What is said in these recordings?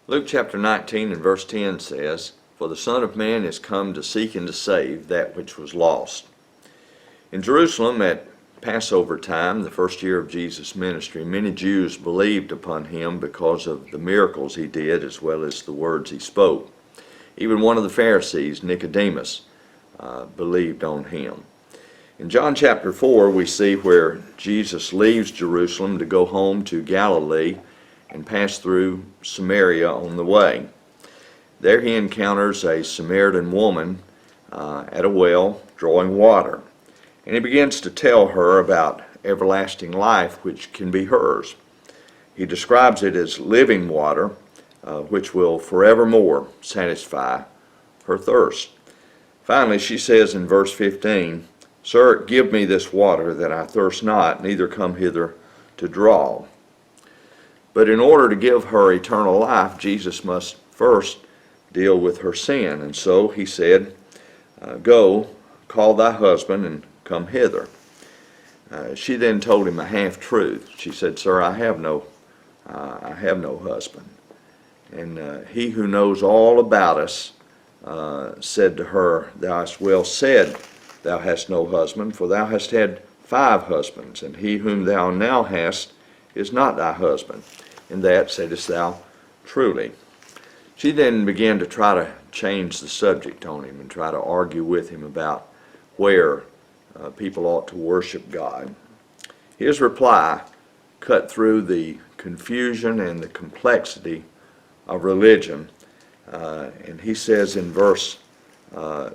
Luke chapter 19 and verse 10 says, "For the Son of Man is come to seek and to save that which was lost." In Jerusalem at Passover time, the first year of Jesus' ministry, many Jews believed upon him because of the miracles he did as well as the words he spoke. Even one of the Pharisees, Nicodemus, believed on him. In John chapter 4, we see where Jesus leaves Jerusalem to go home to Galilee and pass through Samaria on the way. There he encounters a Samaritan woman at a well drawing water, and he begins to tell her about everlasting life which can be hers. He describes it as living water, which will forevermore satisfy her thirst. Finally, she says in verse 15, "Sir, give me this water that I thirst not, neither come hither to draw." But in order to give her eternal life, Jesus must first deal with her sin. And so he said, "Go, call thy husband and come hither." She then told him a half-truth. She said, "Sir, I have no husband." And he who knows all about us said to her, "Thou hast well said, thou hast no husband, for thou hast had 5 husbands, and he whom thou now hast is not thy husband. In that saidst thou truly." She then began to try to change the subject on him and try to argue with him about where people ought to worship God. His reply cut through the confusion and the complexity of religion, and he says in verse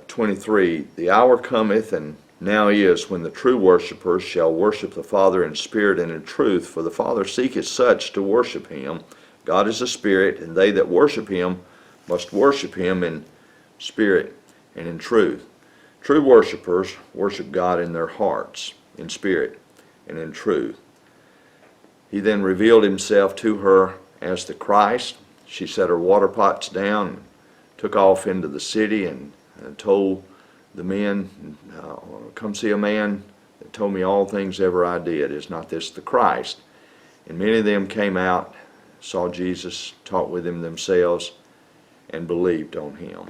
23, "The hour cometh, and now is, when the true worshipers shall worship the Father in spirit and in truth, for the Father seeketh such to worship him. God is a spirit, and they that worship him must worship him in spirit and in truth." True worshipers worship God in their hearts, in spirit and in truth. He then revealed himself to her as the Christ. She set her water pots down, took off into the city, and told the men, "Come see a man that told me all things ever I did. Is not this the Christ?" And many of them came out, saw Jesus, talked with him themselves, and believed on him.